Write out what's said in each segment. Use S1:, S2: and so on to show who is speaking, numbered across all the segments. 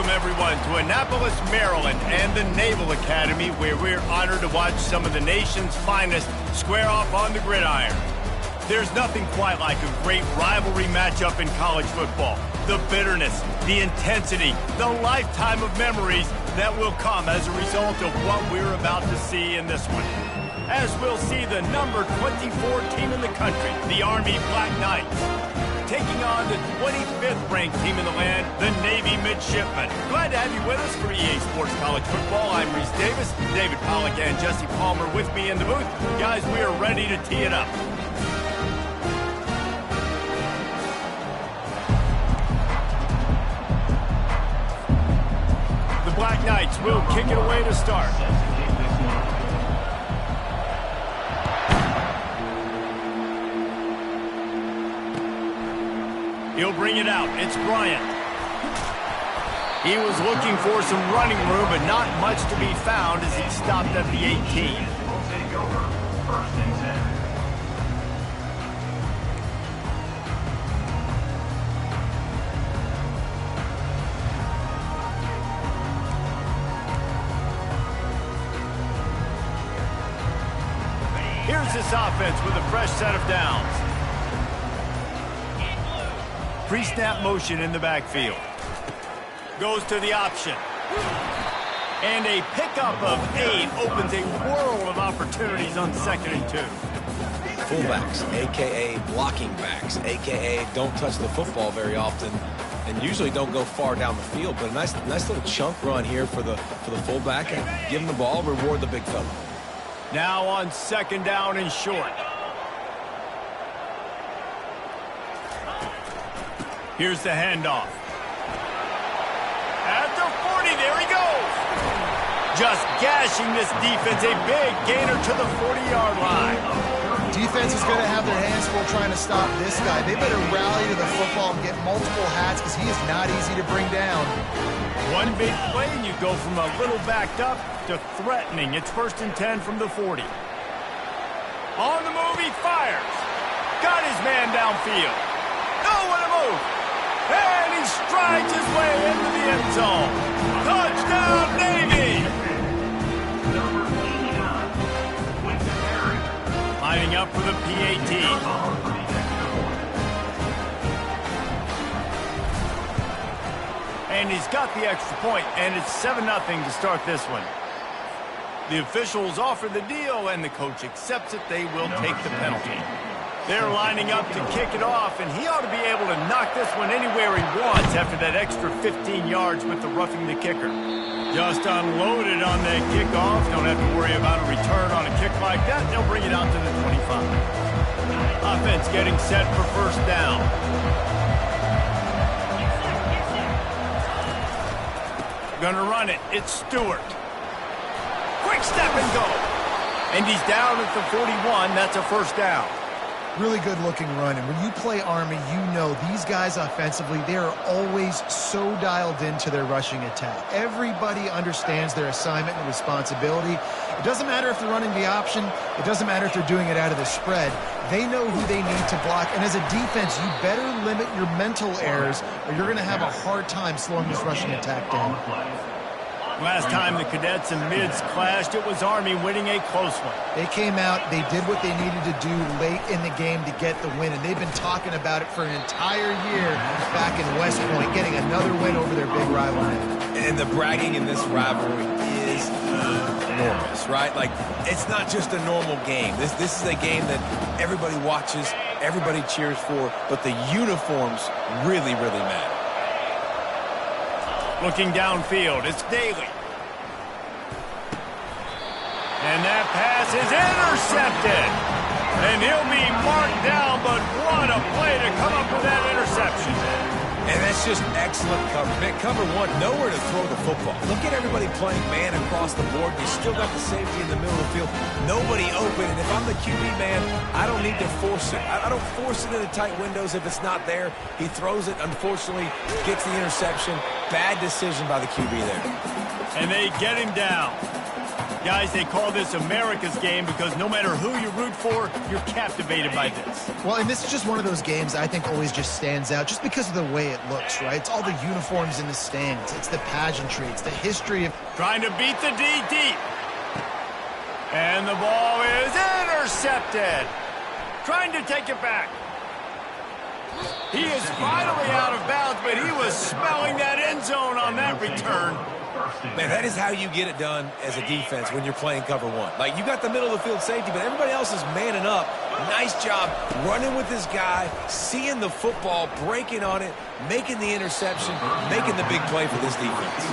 S1: Welcome, everyone, to Annapolis, Maryland, and the Naval Academy, where we're honored to watch some of the nation's finest square off on the gridiron. There's nothing quite like a great rivalry matchup in college football. The bitterness, the intensity, the lifetime of memories that will come as a result of what we're about to see in this one. As we'll see the number 24 team in the country, the Army Black Knights, taking on the 25th ranked team in the land, the Navy Midshipmen. Glad to have you with us for EA Sports College Football. I'm Reese Davis, David Pollack and Jesse Palmer with me in the booth. Guys, we are ready to tee it up. The Black Knights will kick it away to start. He'll bring it out. It's Bryant. He was looking for some running room, but not much to be found as he stopped at the 18.
S2: Will take over. First and 10.
S1: Here's this offense with a fresh set of downs. Pre-snap motion in the backfield. Goes to the option. And a pickup of 8 opens a world of opportunities on 2nd and 2.
S3: Fullbacks, a.k.a. blocking backs, a.k.a. don't touch the football very often and usually don't go far down the field. But a nice little chunk run here for the fullback. And give him the ball, reward the big fella.
S1: Now on 2nd down and short. Here's the handoff. At the 40, there he goes. Just gashing this defense, a big gainer to the 40-yard line.
S4: Defense is going to have their hands full trying to stop this guy. They better rally to the football and get multiple hats because he is not easy to bring down.
S1: One big play and you go from a little backed up to threatening. It's 1st and 10 from the 40. On the move, he fires. Got his man downfield. Oh, what a move. And he strides his way into the end zone. Touchdown, Navy! Lining up for the PAT. And he's got the extra point, and it's 7-0 to start this one. The officials offer the deal, and the coach accepts it. They will take the penalty. They're lining up to kick it off, and he ought to be able to knock this one anywhere he wants after that extra 15 yards with the roughing the kicker. Just unloaded on that kickoff. Don't have to worry about a return on a kick like that. They'll bring it out to the 25. Offense getting set for 1st down. Gonna run it. It's Stewart. Quick step and go. And he's down at the 41. That's a 1st down.
S4: Really good looking run. And when you play Army, you know these guys offensively, they are always so dialed into their rushing attack. Everybody understands their assignment and responsibility. It doesn't matter if they're running the option. It doesn't matter if they're doing it out of the spread. They know who they need to block. And as a defense, you better limit your mental errors or you're going to have a hard time slowing this rushing attack down.
S1: Last time the cadets and mids clashed, it was Army winning a close one.
S4: They came out, they did what they needed to do late in the game to get the win, and they've been talking about it for an entire year back in West Point, getting another win over their big rival.
S3: And the bragging in this rivalry is enormous, right? Like, it's not just a normal game. This is a game that everybody watches, everybody cheers for, but the uniforms really, really matter.
S1: Looking downfield, it's Daly. And that pass is intercepted. And he'll be marked down, but what a play to come up with that interception.
S3: And that's just excellent cover. Man, cover one, nowhere to throw the football. Look at everybody playing man across the board. You still got the safety in the middle of the field. Nobody open. And if I'm the QB man, I don't need to force it. I don't force it into tight windows if it's not there. He throws it, unfortunately, gets the interception. Bad decision by the QB there.
S1: And they get him down. Guys, they call this America's game because no matter who you root for, you're captivated by this.
S4: Well, and this is just one of those games I think always just stands out just because of the way it looks, right? It's all the uniforms in the stands. It's the pageantry. It's the history of...
S1: Trying to beat the D deep. And the ball is intercepted. Trying to take it back. He is finally out of bounds, but he was smelling that end zone on that return.
S3: Man, that is how you get it done as a defense when you're playing cover one. Like, you got the middle of the field safety, but everybody else is manning up. Nice job running with this guy, seeing the football, breaking on it, making the interception, making the big play for this defense.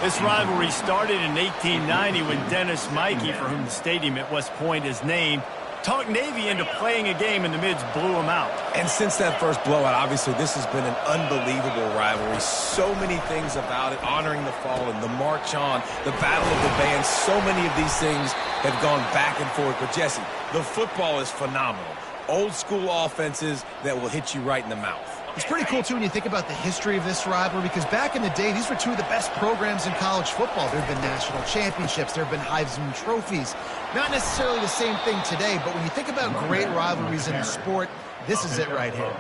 S1: This rivalry started in 1890 when Dennis Mikey, for whom the stadium at West Point is named, talked Navy into playing a game and the Mids blew them out.
S3: And since that first blowout, obviously, this has been an unbelievable rivalry. So many things about it, honoring the fallen, the march on, the battle of the bands. So many of these things have gone back and forth. But, Jesse, the football is phenomenal. Old school offenses that will hit you right in the mouth.
S4: It's pretty cool, too, when you think about the history of this rivalry, because back in the day, these were two of the best programs in college football. There have been national championships. There have been Heisman trophies. Not necessarily the same thing today, but when you think about great rivalries in the sport, this is it right here.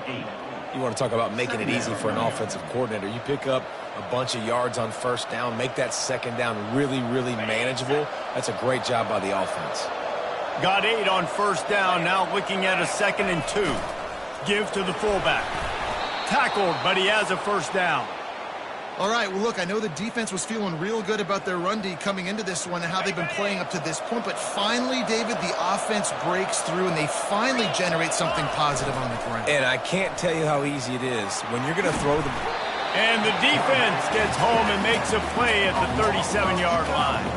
S3: You want to talk about making it easy for an offensive coordinator. You pick up a bunch of yards on first down, make that second down really, really manageable. That's a great job by the offense.
S1: Got 8 on first down, now looking at a 2nd and 2. Give to the fullback. Tackled, but he has a first down.
S4: All right, well, look, I know the defense was feeling real good about their run D coming into this one and how they've been playing up to this point, but finally, David, the offense breaks through and they finally generate something positive on the ground.
S3: And I can't tell you how easy it is when you're going to throw the...
S1: And the defense gets home and makes a play at the 37-yard line.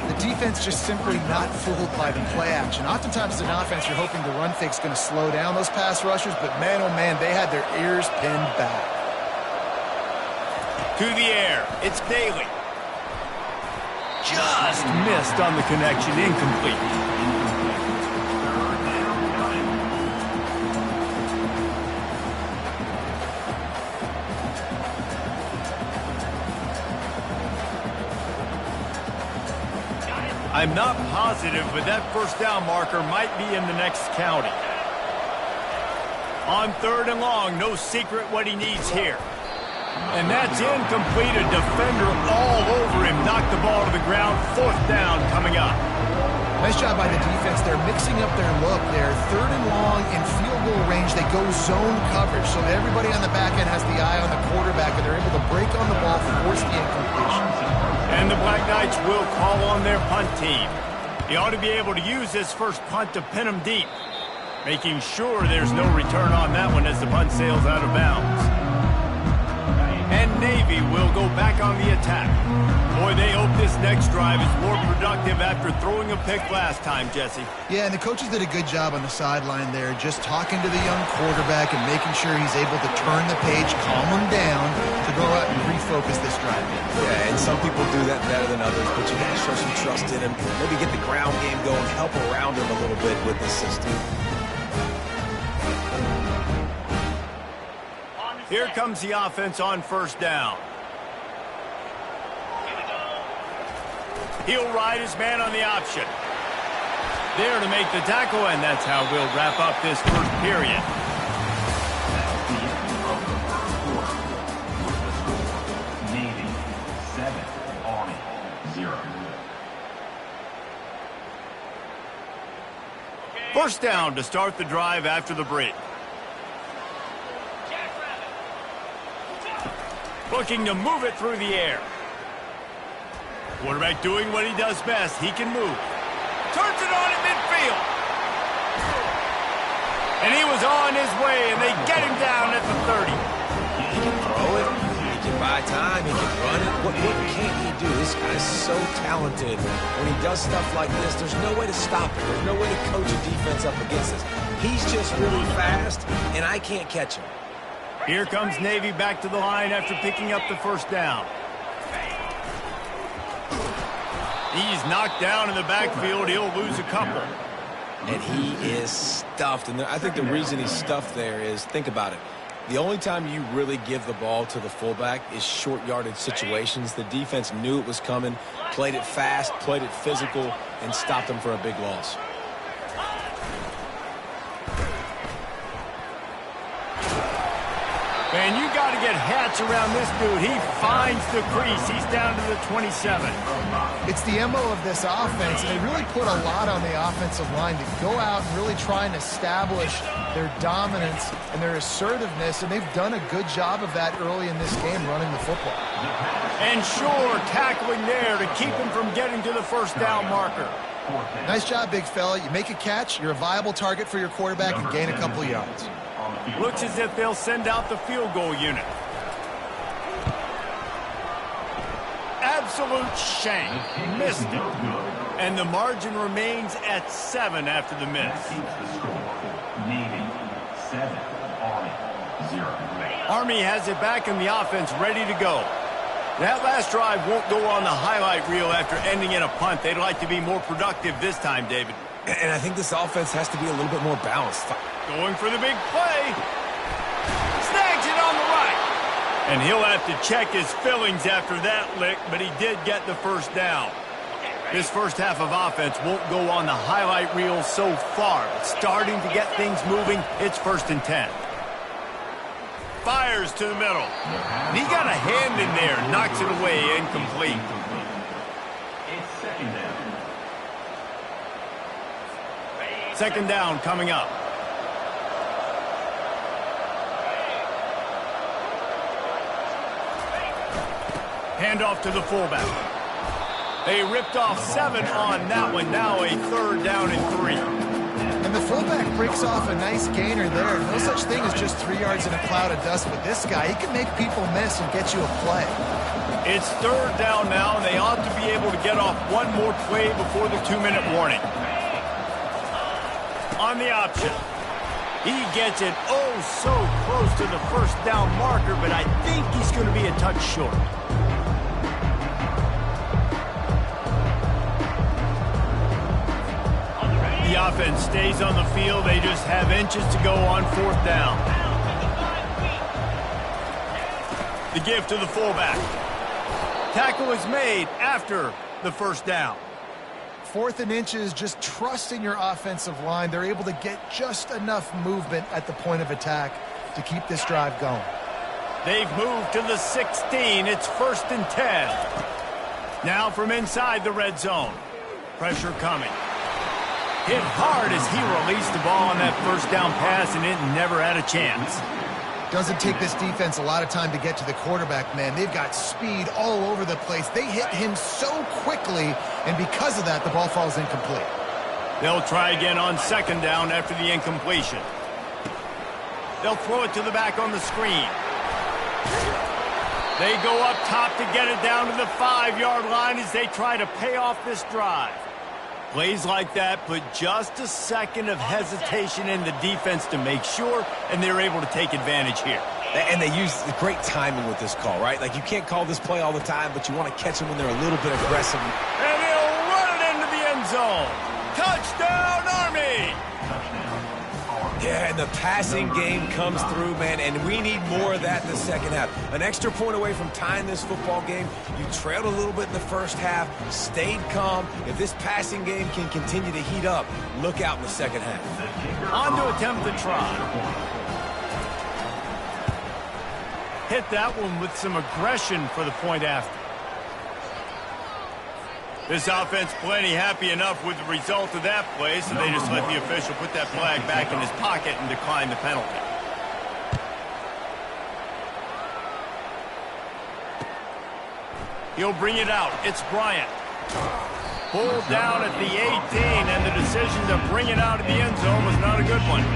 S4: The defense just simply not fooled by the play action. Oftentimes as an offense, you're hoping the run fake's going to slow down those pass rushers, but man, oh man, they had their ears pinned back.
S1: To the air, it's Daly. Just missed on the connection, incomplete. I'm not positive, but that first down marker might be in the next county. On 3rd and long, no secret what he needs here. And that's incomplete. A defender all over him. Knocked the ball to the ground. 4th down coming up.
S4: Nice job by the defense. They're mixing up their look there. 3rd and long in field goal range. They go zone coverage. So everybody on the back end has the eye on the quarterback, and they're able to break on the ball, force the incompletion.
S1: And the Black Knights will call on their punt team. He ought to be able to use this first punt to pin them deep, making sure there's no return on that one as the punt sails out of bounds. And Navy will go back on the attack. Boy, they hope this next drive is more productive after throwing a pick last time, Jesse.
S4: Yeah, and the coaches did a good job on the sideline there, just talking to the young quarterback and making sure he's able to turn the page, calm him down, to go out and refocus this drive.
S3: Yeah, and some people do that better than others, but you got to show some trust in him. Maybe get the ground game going, help around him a little bit with this system.
S1: Here comes the offense on first down. He'll ride his man on the option. There to make the tackle, and that's how we'll wrap up this first period.
S2: Navy 7, Army 0.
S1: First down to start the drive after the break. Looking to move it through the air. Quarterback doing what he does best. He can move. Turns it on at midfield. And he was on his way, and they get him down at the 30.
S3: He can throw it. He can buy time. He can run it. What can't he do? This guy's so talented. When he does stuff like this, there's no way to stop it. There's no way to coach a defense up against this. He's just really fast, and I can't catch him.
S1: Here comes Navy back to the line after picking up the first down. He's knocked down in the backfield. He'll lose a couple.
S3: And he is stuffed. And I think the reason he's stuffed there is, think about it. The only time you really give the ball to the fullback is short yardage situations. The defense knew it was coming, played it fast, played it physical, and stopped them for a big loss.
S1: And you got to get hats around this dude. He finds the crease. He's down to the 27.
S4: It's the MO of this offense, and they really put a lot on the offensive line to go out and really try and establish their dominance and their assertiveness, and they've done a good job of that early in this game running the football.
S1: And sure, tackling there to keep him from getting to the first down marker.
S4: Nice job, big fella. You make a catch, you're a viable target for your quarterback and gain a couple of yards.
S1: Looks as if they'll send out the field goal unit. Absolute shank. Missed it. And the margin remains at 7 after the miss.
S2: Navy 7, Army 0.
S1: Army has it back in the offense, ready to go. That last drive won't go on the highlight reel after ending in a punt. They'd like to be more productive this time, David.
S3: And I think this offense has to be a little bit more balanced.
S1: Going for the big play. Snags it on the right. And he'll have to check his fillings after that lick, but he did get the first down. This first half of offense won't go on the highlight reel so far. It's starting to get things moving. It's 1st and 10. Fires to the middle. And he got a hand in there. Knocks it away, incomplete.
S2: It's 2nd down.
S1: 2nd down coming up. Handoff to the fullback. They ripped off 7 on that one. Now a 3rd down and 3.
S4: And the fullback breaks off a nice gainer there. No such thing as just 3 yards in a cloud of dust with this guy. He can make people miss and get you a play.
S1: It's 3rd down now, and they ought to be able to get off one more play before the 2-minute warning. On the option. He gets it so close to the 1st down marker, but I think he's going to be a touch short. The offense stays on the field. They just have inches to go on 4th down. The give to the fullback. Tackle is made after the 1st down.
S4: 4th and inches, just trusting your offensive line. They're able to get just enough movement at the point of attack to keep this drive going.
S1: They've moved to the 16. It's 1st and 10. Now from inside the red zone. Pressure coming. Hit hard as he released the ball on that 1st down pass, and it never had a chance.
S4: Doesn't take this defense a lot of time to get to the quarterback, man. They've got speed all over the place. They hit him so quickly, and because of that, the ball falls incomplete.
S1: They'll try again on 2nd down after the incompletion. They'll throw it to the back on the screen. They go up top to get it down to the 5-yard line as they try to pay off this drive. Plays like that put just a second of hesitation in the defense to make sure, and they're able to take advantage here.
S3: And they use great timing with this call, right? Like, you can't call this play all the time, but you want to catch them when they're a little bit aggressive.
S1: And he'll run it into the end zone. Touchdown, Army!
S3: Yeah, and the passing game comes through, man, and we need more of that in the 2nd half. An extra point away from tying this football game. You trailed a little bit in the 1st half, stayed calm. If this passing game can continue to heat up, look out in the 2nd half.
S1: On to attempt the try. Hit that one with some aggression for the point after. This offense plenty happy enough with the result of that play, so they just let the official put that flag back in his pocket and decline the penalty. He'll bring it out. It's Bryant. Pulled down at the 18, and the decision to bring it out of the end zone was not a good one.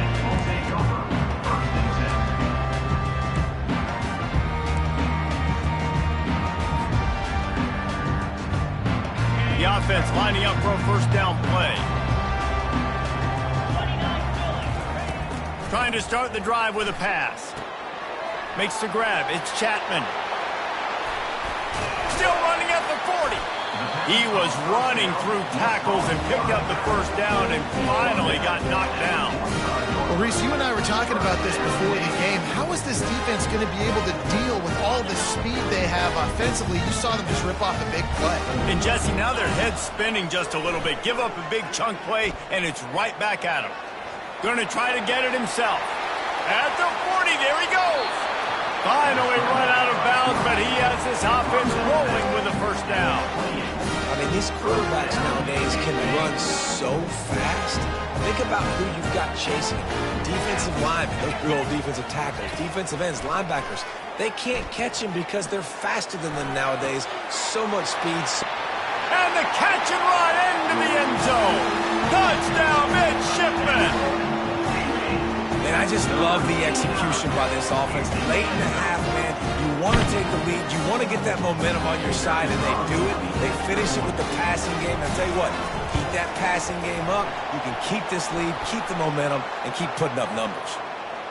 S1: The offense lining up for a 1st down play. Trying to start the drive with a pass. Makes the grab. It's Chapman. Still running at the 40. He was running through tackles and picked up the first down and finally got knocked down.
S4: Well, Reese, you and I were talking about this before the game. How is this defense going to be able to deal with all the speed they have offensively? You saw them just rip off a big play.
S1: And, Jesse, now their head's spinning just a little bit. Give up a big chunk play, and it's right back at him. Going to try to get it himself. At the 40, there he goes. Finally run out of bounds, but he has this offense rolling with a first down.
S3: I mean, these quarterbacks nowadays can run so fast. Think about who you've got chasing him. Defensive linemen, those big old defensive tackles, defensive ends, linebackers. They can't catch him because they're faster than them nowadays. So much speed.
S1: And the catch and run into the end zone. Touchdown, midshipman.
S3: And I just love the execution by this offense. Late in the half, man, you want to take the lead. You want to get that momentum on your side, and they do it. They finish it with the passing game. And I'll tell you what, keep that passing game up. You can keep this lead, keep the momentum, and keep putting up numbers.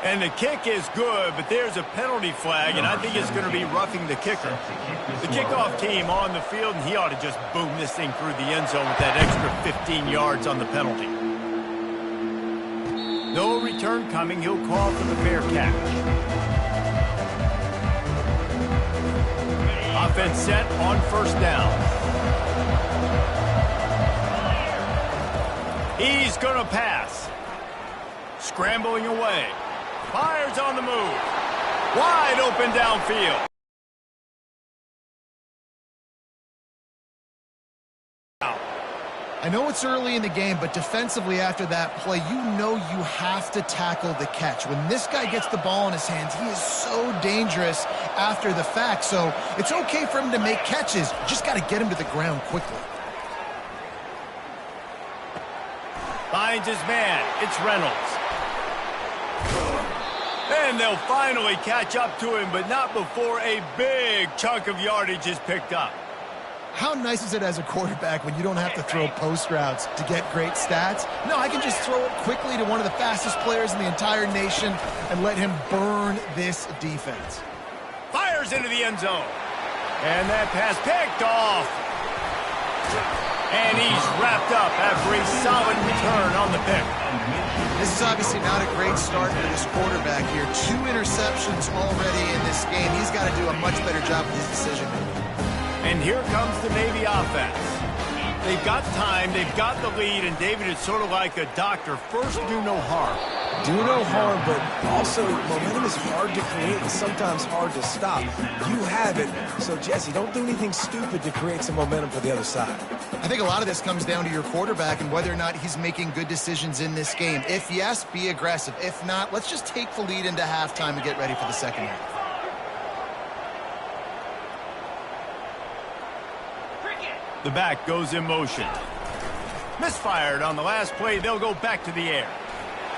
S1: And the kick is good, but there's a penalty flag, and I think it's going to be roughing the kicker. The kickoff team on the field, and he ought to just boom this thing through the end zone with that extra 15 yards on the penalty. No return coming. He'll call for the fair catch. Offense set on first down. He's going to pass. Scrambling away. Fires on the move. Wide open downfield.
S4: I know it's early in the game, but defensively after that play, you know you have to tackle the catch. When this guy gets the ball in his hands, he is so dangerous after the fact. So it's okay for him to make catches. You just got to get him to the ground quickly.
S1: Finds his man. It's Reynolds. And they'll finally catch up to him, but not before a big chunk of yardage is picked up.
S4: How nice is it as a quarterback when you don't have to throw post routes to get great stats? No, I can just throw it quickly to one of the fastest players in the entire nation and let him burn this defense.
S1: Fires into the end zone. And that pass picked off. And he's wrapped up after a solid return on the pick.
S4: This is obviously not a great start for this quarterback here. 2 interceptions already in this game. He's got to do a much better job with his decision-making.
S1: And here comes the Navy offense. They've got time, they've got the lead, and David, it's sort of like a doctor. First, do no harm.
S3: Do no harm, but also momentum is hard to create and sometimes hard to stop. You have it, so Jesse, don't do anything stupid to create some momentum for the other side.
S4: I think a lot of this comes down to your quarterback and whether or not he's making good decisions in this game. If yes, be aggressive. If not, let's just take the lead into halftime and get ready for the second half.
S1: The back goes in motion. Misfired on the last play. They'll go back to the air.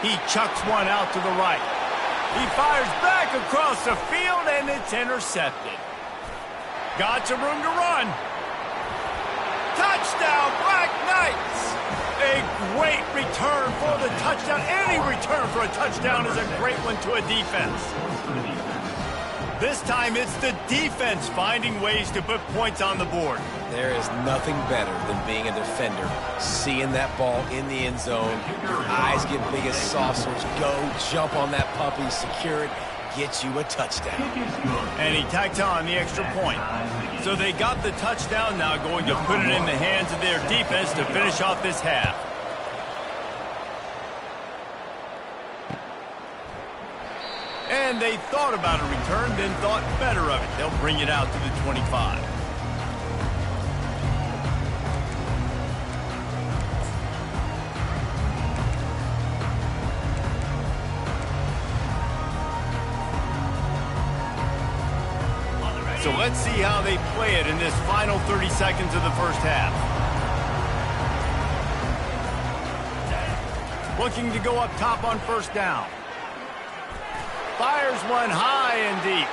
S1: He chucks one out to the right. He fires back across the field, and it's intercepted. Got some room to run. Touchdown, Black Knights! A great return for the touchdown. Any return for a touchdown is a great one to a defense. This time it's the defense finding ways to put points on the board.
S3: There is nothing better than being a defender, seeing that ball in the end zone, your eyes get big as saucers, go jump on that puppy, secure it, get you a touchdown.
S1: And he tacked on the extra point. So they got the touchdown, now going to put it in the hands of their defense to finish off this half. And they thought about a return, then thought better of it. They'll bring it out to the 25. So let's see how they play it in this final 30 seconds of the first half. Looking to go up top on first down. Fires one high and deep.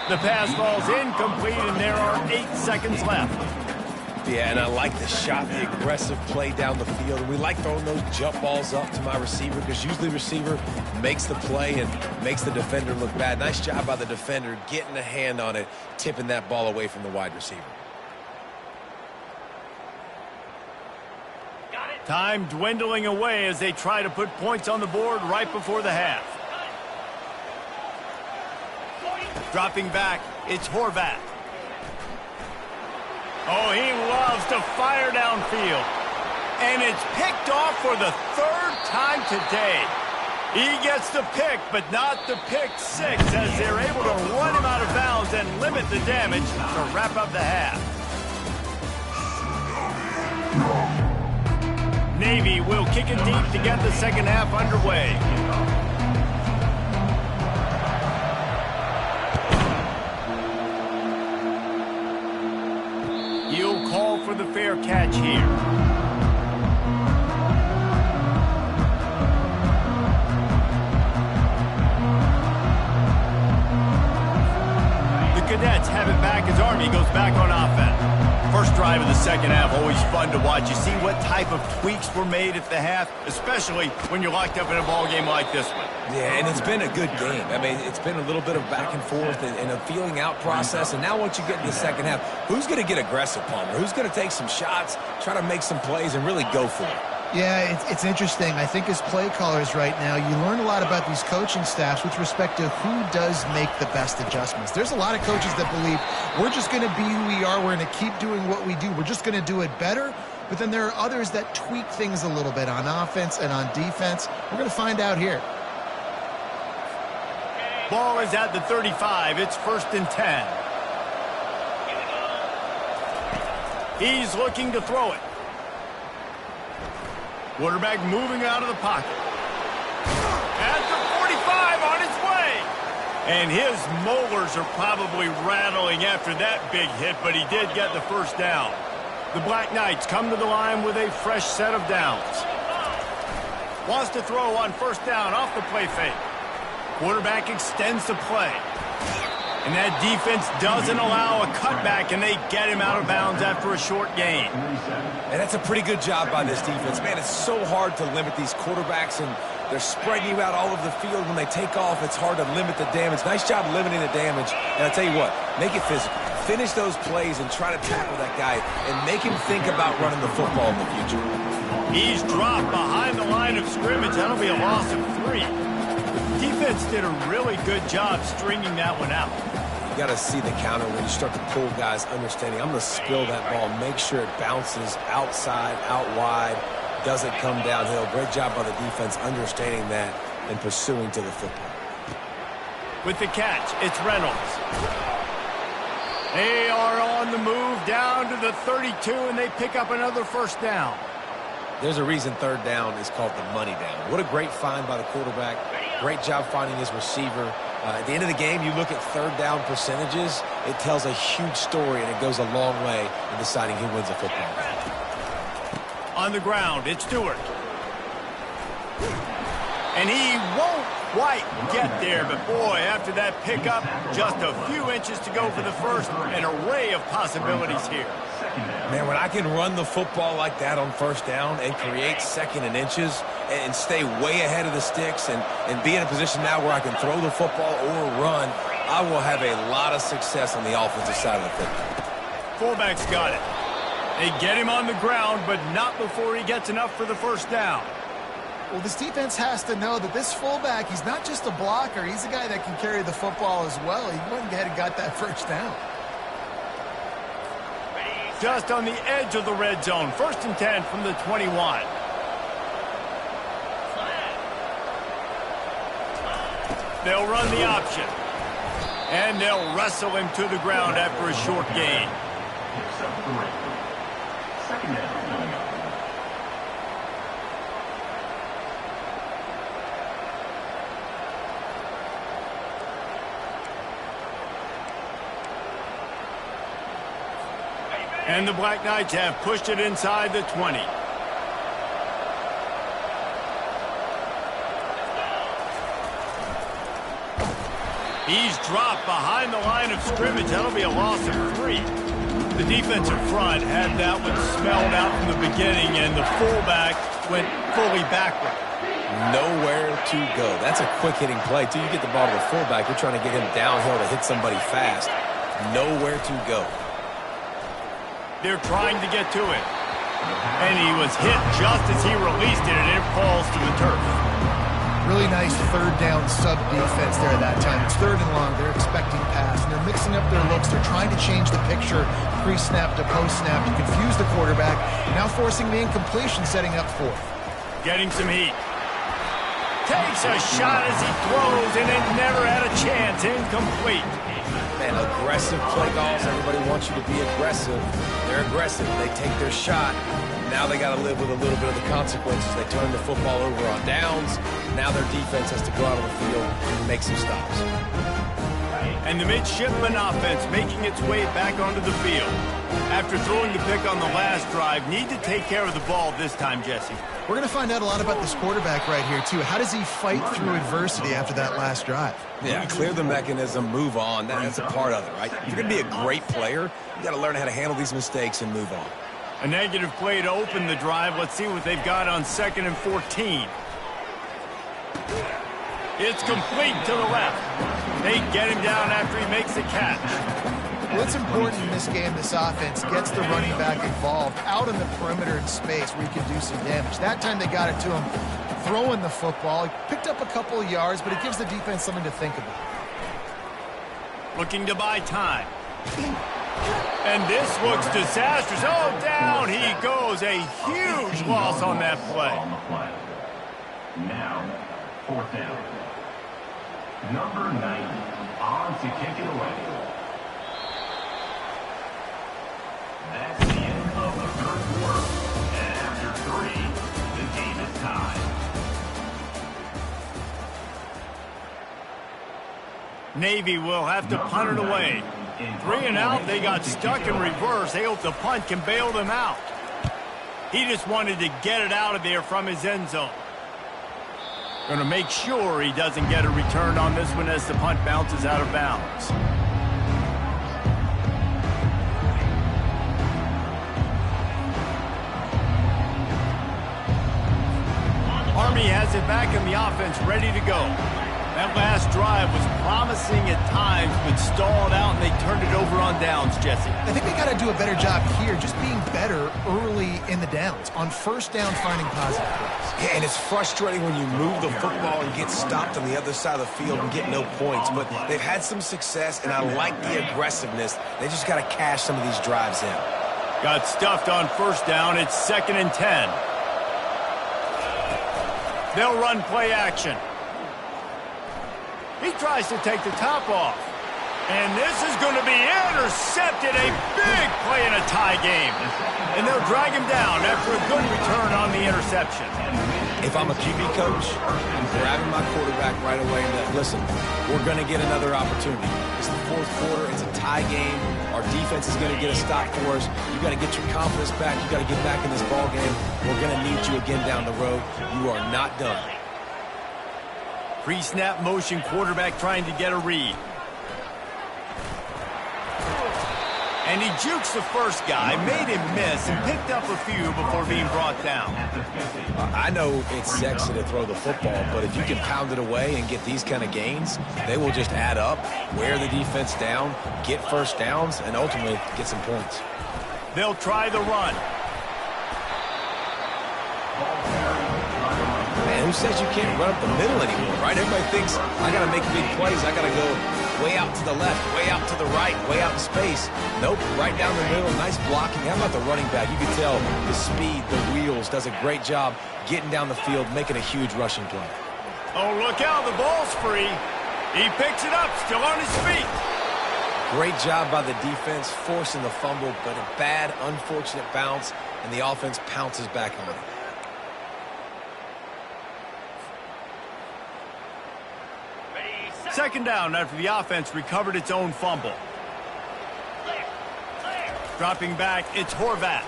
S1: The pass falls incomplete, and there are 8 seconds left.
S3: Yeah, and I like the shot, the aggressive play down the field. We like throwing those jump balls up to my receiver because usually the receiver makes the play and makes the defender look bad. Nice job by the defender getting a hand on it, tipping that ball away from the wide receiver.
S1: Time dwindling away as they try to put points on the board right before the half. Dropping back, it's Horvath. Oh, he loves to fire downfield. And it's picked off for the third time today. He gets the pick, but not the pick six, as they're able to run him out of bounds and limit the damage to wrap up the half. Navy will kick it deep to get the second half underway. He'll call for the fair catch here. Cadets have it back as Army goes back on offense. First drive of the second half, always fun to watch. You see what type of tweaks were made at the half, especially when you're locked up in a ball game like this one.
S3: Yeah, and it's been a good game. I mean, it's been a little bit of back and forth and a feeling out process. And now once you get in the second half, who's going to get aggressive, Palmer? Who's going to take some shots, try to make some plays, and really go for it?
S4: Yeah, it's interesting. I think as play callers right now, you learn a lot about these coaching staffs with respect to who does make the best adjustments. There's a lot of coaches that believe we're just going to be who we are. We're going to keep doing what we do. We're just going to do it better. But then there are others that tweak things a little bit on offense and on defense. We're going to find out here.
S1: Ball is at the 35. It's 1st and 10. He's looking to throw it. Quarterback moving out of the pocket. At the 45 on its way. And his molars are probably rattling after that big hit, but he did get the first down. The Black Knights come to the line with a fresh set of downs. Wants to throw on 1st down off the play fake. Quarterback extends the play. And that defense doesn't allow a cutback, and they get him out of bounds after a short gain.
S3: And that's a pretty good job by this defense. Man, it's so hard to limit these quarterbacks, and they're spreading you out all over the field. When they take off, it's hard to limit the damage. Nice job limiting the damage. And I'll tell you what, make it physical. Finish those plays and try to tackle that guy and make him think about running the football in the future.
S1: He's dropped behind the line of scrimmage. That'll be a loss of 3. Defense did a really good job stringing that one out.
S3: You got to see the counter when you start to pull guys, understanding I'm going to spill that ball, make sure it bounces outside, out wide, doesn't come downhill. Great job by the defense understanding that and pursuing to the football.
S1: With the catch, it's Reynolds. They are on the move down to the 32, and they pick up another 1st down.
S3: There's a reason 3rd down is called the money down. What a great find by the quarterback. Great job finding his receiver. At the end of the game, you look at 3rd down percentages. It tells a huge story, and it goes a long way in deciding who wins a football game.
S1: On the ground, it's Stewart. And he won't quite get there, but boy, after that pickup, just a few inches to go for the first. An array of possibilities here.
S3: Man, when I can run the football like that on 1st down and create 2nd and inches and stay way ahead of the sticks and be in a position now where I can throw the football or run, I will have a lot of success on the offensive side of the football.
S1: Fullback's got it. They get him on the ground, but not before he gets enough for the 1st down.
S4: Well, this defense has to know that this fullback, he's not just a blocker. He's a guy that can carry the football as well. He went ahead and got that 1st down.
S1: Just on the edge of the red zone. 1st and 10 from the 21. They'll run the option. And they'll wrestle him to the ground after a short gain.
S2: 2nd down.
S1: And the Black Knights have pushed it inside the 20. He's dropped behind the line of scrimmage. That'll be a loss of 3. The defensive front had that one smelled out from the beginning, and the fullback went fully backward.
S3: Nowhere to go. That's a quick-hitting play. Till you get the ball to the fullback, you're trying to get him downhill to hit somebody fast. Nowhere to go.
S1: They're trying to get to it. And he was hit just as he released it, and it falls to the turf.
S4: Really nice third down sub defense there that time. It's third and long. They're expecting pass, and they're mixing up their looks. They're trying to change the picture pre-snap to post-snap to confuse the quarterback, now forcing the incompletion, setting up fourth.
S1: Getting some heat. Takes a shot as he throws, and it never had a chance. Incomplete.
S3: Man, aggressive play calls. Everybody wants you to be aggressive. They're aggressive. They take their shot. Now they got to live with a little bit of the consequences. They turn the football over on downs. Now their defense has to go out on the field and make some stops.
S1: And the midshipman offense making its way back onto the field. After throwing the pick on the last drive, need to take care of the ball this time, Jesse.
S4: We're going to find out a lot about this quarterback right here, too. How does he fight through adversity after that last drive?
S3: Yeah, clear the mechanism, move on. That's a part of it, right? If you're going to be a great player, you got to learn how to handle these mistakes and move on.
S1: A negative play to open the drive. Let's see what they've got on 2nd and 14. It's complete to the left. They get him down after he makes the catch.
S4: Well, it's important in this game, this offense gets the running back involved out in the perimeter in space where he can do some damage. That time they got it to him throwing the football. He picked up a couple of yards, but it gives the defense something to think about.
S1: Looking to buy time. And this looks disastrous. Oh, down he goes. A huge loss on that play.
S2: Now, 4th down. Number 90 on to kick it away. That's the end of the 3rd quarter. And after 3, the game is tied.
S1: Navy will have to punt it away. 3 and out, they got stuck in reverse. They hope the punt can bail them out. He just wanted to get it out of there from his end zone. Going to make sure he doesn't get a return on this one as the punt bounces out of bounds. Army has it back in the offense, ready to go. That last drive was promising at times, but stalled out, and they turned it over on downs, Jesse.
S4: I think they got to do a better job here, just being better early in the downs. On 1st down, finding positive plays.
S3: Yeah, and it's frustrating when you move the football and get stopped on the other side of the field and get no points. But they've had some success, and I like the aggressiveness. They just got to cash some of these drives in.
S1: Got stuffed on 1st down. It's 2nd and 10. They'll run play action. He tries to take the top off. And this is going to be intercepted. A big play in a tie game. And they'll drag him down after a good return on the interception.
S3: If I'm a QB coach, I'm grabbing my quarterback right away and listen, we're going to get another opportunity. It's the 4th quarter. It's a tie game. Our defense is going to get a stop for us. You got to get your confidence back. You got to get back in this ball game. We're going to need you again down the road. You are not done.
S1: Pre-snap motion, quarterback trying to get a read. And he jukes the first guy, made him miss, and picked up a few before being brought down.
S3: I know it's sexy to throw the football, but if you can pound it away and get these kind of gains, they will just add up, wear the defense down, get 1st downs, and ultimately get some points.
S1: They'll try the run.
S3: Man, who says you can't run up the middle anymore, right? Everybody thinks, I got to make big plays. I got to go way out to the left, way out to the right, way out in space. Nope, right down the middle, nice blocking. How about the running back? You can tell the speed, the wheels, does a great job getting down the field, making a huge rushing play.
S1: Oh, look out, the ball's free. He picks it up, still on his feet.
S3: Great job by the defense, forcing the fumble, but a bad, unfortunate bounce, and the offense pounces back on it.
S1: Second down after the offense recovered its own fumble. Dropping back, it's Horvath.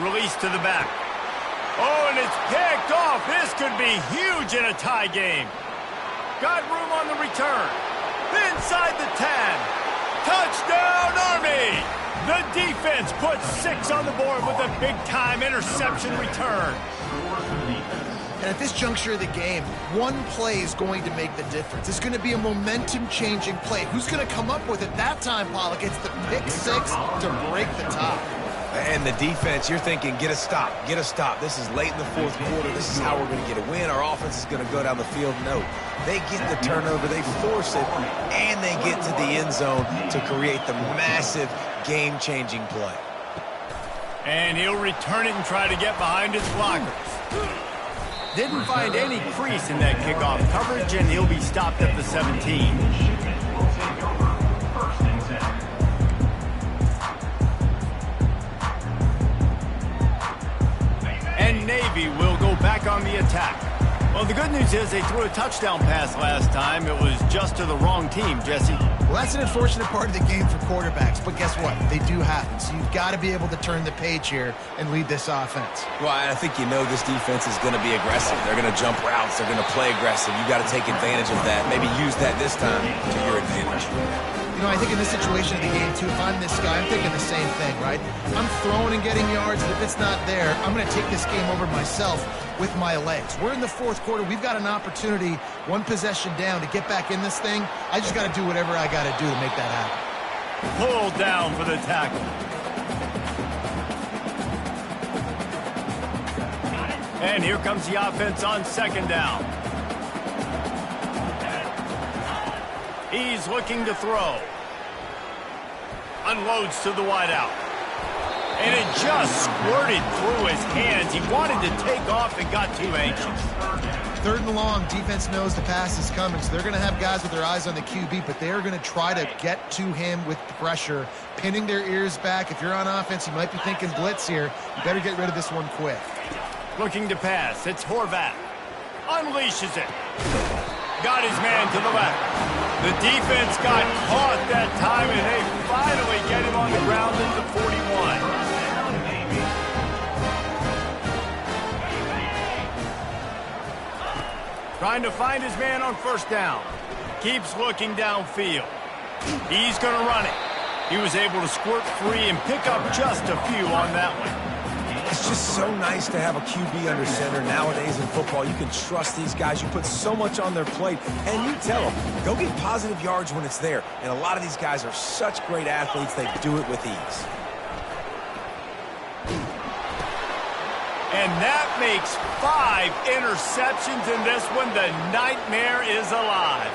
S1: Release to the back. Oh, and it's picked off. This could be huge in a tie game. Got room on the return. Inside the 10. Touchdown, Army! The defense puts 6 on the board with a big-time interception return.
S4: And at this juncture of the game, one play is going to make the difference. It's going to be a momentum-changing play. Who's going to come up with it that time, Pollock? It's the pick 6 to break the tie.
S3: And the defense, you're thinking, get a stop, get a stop. This is late in the fourth quarter. This is how we're going to get a win. Our offense is going to go down the field. No, they get the turnover, they force it, and they get to the end zone to create the massive game-changing play.
S1: And he'll return it and try to get behind his blockers. Didn't find any crease in that kickoff coverage, and he'll be stopped at the 17.
S2: Will take over 1st and 10.
S1: And Navy will go back on the attack. Well, the good news is they threw a touchdown pass last time. It was just to the wrong team, Jesse.
S4: Well, that's an unfortunate part of the game for quarterbacks, but guess what? They do happen, so you've got to be able to turn the page here and lead this offense.
S3: Well, I think you know this defense is going to be aggressive. They're going to jump routes. They're going to play aggressive. You've got to take advantage of that. Maybe use that this time to your advantage.
S4: You know, I think in this situation of the game, too, if I'm this guy, I'm thinking the same thing, right? I'm throwing and getting yards, and if it's not there, I'm going to take this game over myself with my legs. We're in the fourth quarter. We've got an opportunity, one possession down, to get back in this thing. I just got to do whatever I got to do to make that happen.
S1: Pulled down for the tackle. And here comes the offense on 2nd down. He's looking to throw. Unloads to the wideout. And it just squirted through his hands. He wanted to take off and got too anxious.
S4: 3rd and long, defense knows the pass is coming, so they're going to have guys with their eyes on the QB, but they're going to try to get to him with pressure, pinning their ears back. If you're on offense, you might be thinking blitz here. You better get rid of this one quick.
S1: Looking to pass. It's Horvath. Unleashes it. Got his man to the left. The defense got caught that time, and they finally get him on the ground at the 41. Trying to find his man on 1st down. Keeps looking downfield. He's going to run it. He was able to squirt free and pick up just a few on that one.
S3: It's just so nice to have a QB under center. Nowadays in football, you can trust these guys. You put so much on their plate, and you tell them, go get positive yards when it's there. And a lot of these guys are such great athletes, they do it with ease.
S1: And that makes 5 interceptions in this one. The nightmare is alive.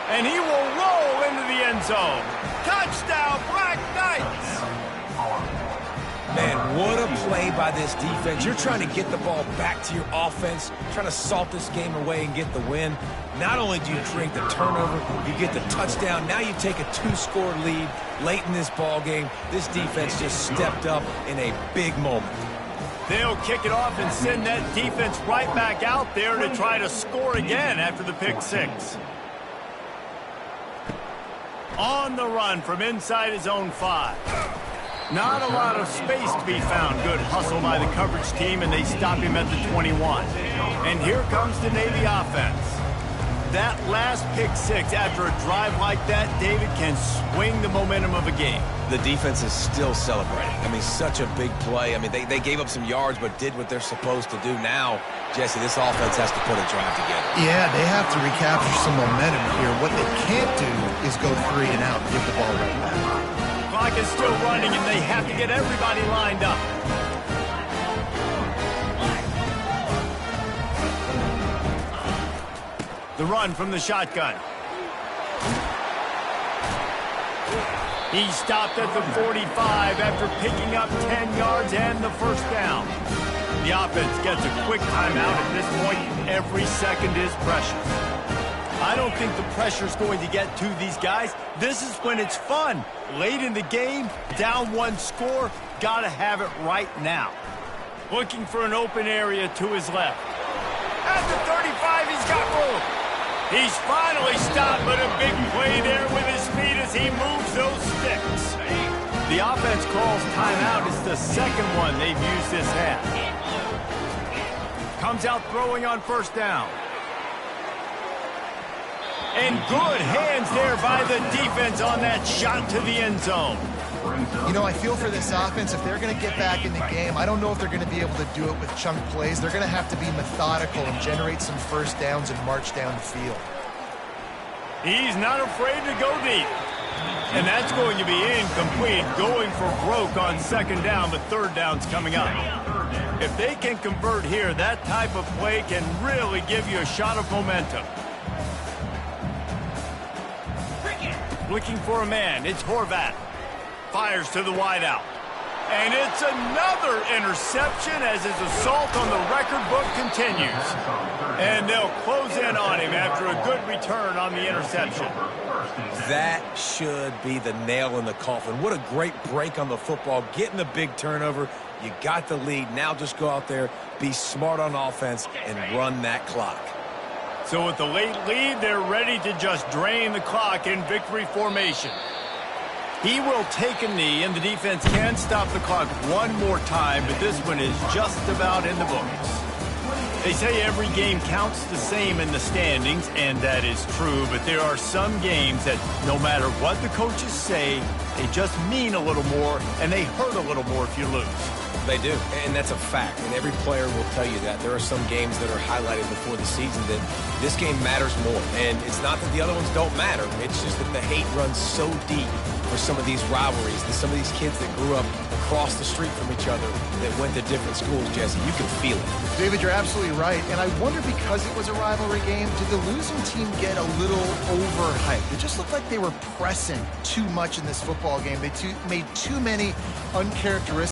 S1: And he will roll into the end zone. Touchdown, Black Knights!
S3: Man, what a play by this defense. You're trying to get the ball back to your offense, trying to salt this game away and get the win. Not only do you create the turnover, you get the touchdown. Now you take a 2-score lead late in this ball game. This defense just stepped up in a big moment.
S1: They'll kick it off and send that defense right back out there to try to score again after the pick 6. On the run from inside his own 5. Not a lot of space to be found. Good hustle by the coverage team, and they stop him at the 21. And here comes the Navy offense. That last pick 6 after a drive like that, David, can swing the momentum of a game.
S3: The defense is still celebrating. I mean, such a big play. I mean, they gave up some yards but did what they're supposed to do. Now, Jesse, this offense has to put a drive together.
S4: Yeah, they have to recapture some momentum here. What they can't do is go 3 and out and give the ball right back.
S1: Clock is still running, and they have to get everybody lined up. The run from the shotgun. He stopped at the 45 after picking up 10 yards and the 1st down. The offense gets a quick timeout at this point. Every second is precious. I don't think the pressure's going to get to these guys. This is when it's fun. Late in the game, down 1 score, gotta have it right now. Looking for an open area to his left. At the 35, he's got room. He's finally stopped, but a big play there with his feet as he moves those sticks. The offense calls timeout. It's the 2nd one they've used this half. Comes out throwing on 1st down. And good hands there by the defense on that shot to the end zone.
S4: You know, I feel for this offense, if they're going to get back in the game, I don't know if they're going to be able to do it with chunk plays. They're going to have to be methodical and generate some 1st downs and march down the field.
S1: He's not afraid to go deep. And that's going to be incomplete, going for broke on second down, but third down's coming up. If they can convert here, that type of play can really give you a shot of momentum. Looking for a man, it's Horvat. Fires to the wideout. And it's another interception as his assault on the record book continues. And they'll close in on him after a good return on the interception.
S3: That should be the nail in the coffin. What a great break on the football. Getting the big turnover. You got the lead. Now just go out there, be smart on offense, and run that clock.
S1: So with the late lead, they're ready to just drain the clock in victory formation. He will take a knee, and the defense can stop the clock one more time, but this one is just about in the books. They say every game counts the same in the standings, and that is true, but there are some games that no matter what the coaches say, they just mean a little more, and they hurt a little more if you lose.
S3: They do, and that's a fact, and every player will tell you that. There are some games that are highlighted before the season that this game matters more, and it's not that the other ones don't matter. It's just that the hate runs so deep for some of these rivalries, that some of these kids that grew up across the street from each other that went to different schools, Jesse. You can feel it.
S4: David, you're absolutely right, and I wonder, because it was a rivalry game, did the losing team get a little overhyped? It just looked like they were pressing too much in this football game. They made too many uncharacteristic